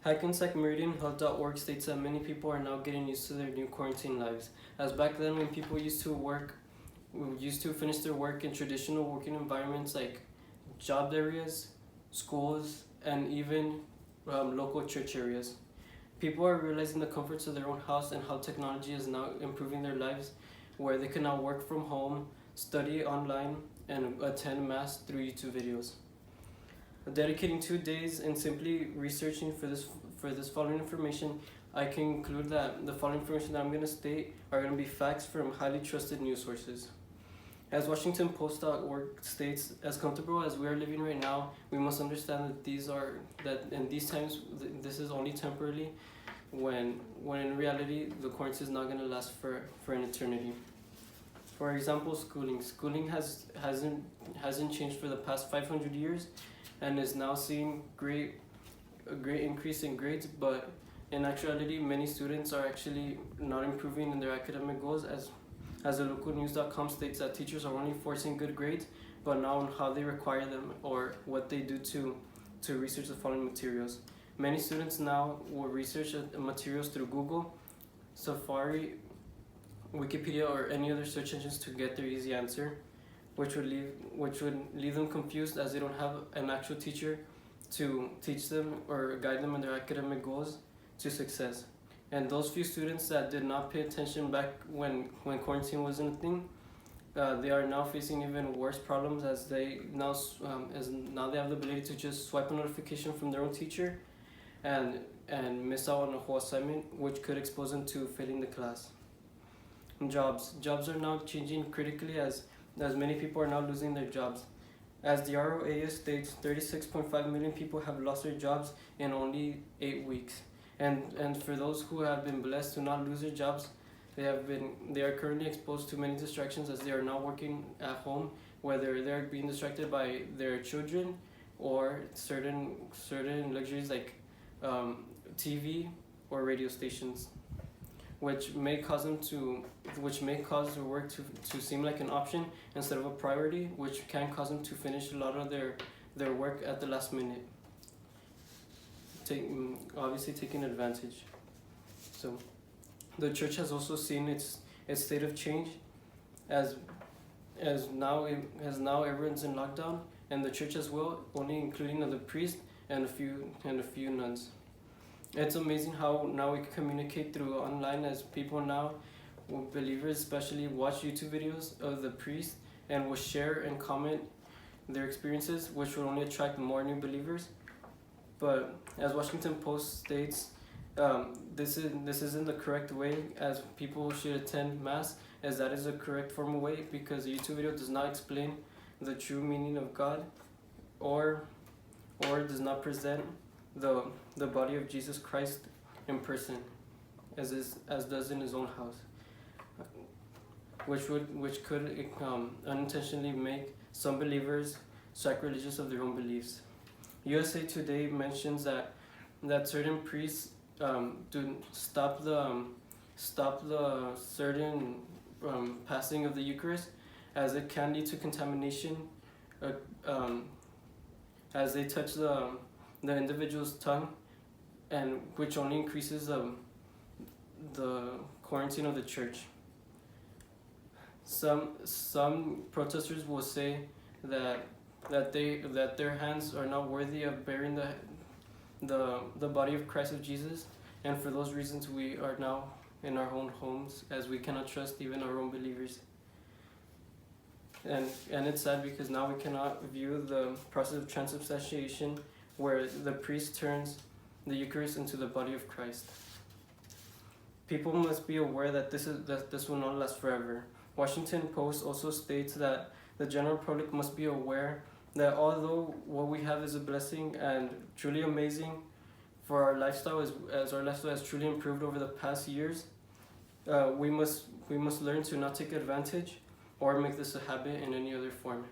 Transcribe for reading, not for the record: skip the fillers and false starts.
Hackensack Meridian.org states that many people are now getting used to their new quarantine lives. As back then, when people used to finish their work in traditional working environments like job areas, schools, and even local church areas. People are realizing the comforts of their own house and how technology is now improving their lives, where they can now work from home, study online, and attend mass through YouTube videos. Dedicating 2 days and simply researching for this following information, I can conclude that the following information that I'm going to state are going to be facts from highly trusted news sources. As WashingtonPost.org states, as comfortable as we are living right now, we must understand that in these times this is only temporarily, when in reality the quarantine is not going to last for an eternity. For example, schooling hasn't changed for the past 500 years, and is now seeing a great increase in grades, but in actuality many students are actually not improving in their academic goals, as the localnews.com states that teachers are only forcing good grades, but not on how they require them or what they do to research the following materials. Many students now will research materials through Google, Safari, Wikipedia, or any other search engines to get their easy answer, which would leave them confused, as they don't have an actual teacher to teach them or guide them in their academic goals to success. And those few students that did not pay attention back when quarantine wasn't a thing, they are now facing even worse problems, as now they have the ability to just swipe a notification from their own teacher and miss out on a whole assignment, which could expose them to failing the class. And jobs are now changing critically, as many people are now losing their jobs. As the ROAS states, 36.5 million people have lost their jobs in only 8 weeks. And for those who have been blessed to not lose their jobs, they are currently exposed to many distractions, as they are now working at home, whether they're being distracted by their children or certain luxuries like TV or radio stations, which may cause their work to seem like an option instead of a priority, which can cause them to finish a lot of their work at the last minute, obviously taking advantage. So the church has also seen its state of change, as now everyone's in lockdown, and the church as well, only including the priest and a few nuns. It's amazing how now we can communicate through online, as people now, believers especially, watch YouTube videos of the priest and will share and comment their experiences, which will only attract more new believers. But as Washington Post states, this isn't the correct way, as people should attend mass, as that is the correct formal way, because the YouTube video does not explain the true meaning of God, or does not present the body of Jesus Christ in person, as does in his own house, which could unintentionally make some believers sacrilegious of their own beliefs. USA Today mentions that certain priests do stop the certain passing of the Eucharist, as it can lead to contamination, as they touch the individual's tongue, and which only increases the quarantine of the church. Some protesters will say that their hands are not worthy of bearing the body of Christ of Jesus, and for those reasons we are now in our own homes, as we cannot trust even our own believers. And it's sad, because now we cannot view the process of transubstantiation, where the priest turns the Eucharist into the body of Christ. People must be aware that this will not last forever. Washington Post also states that the general public must be aware that although what we have is a blessing and truly amazing for our lifestyle, as our lifestyle has truly improved over the past years, we must learn to not take advantage or make this a habit in any other form.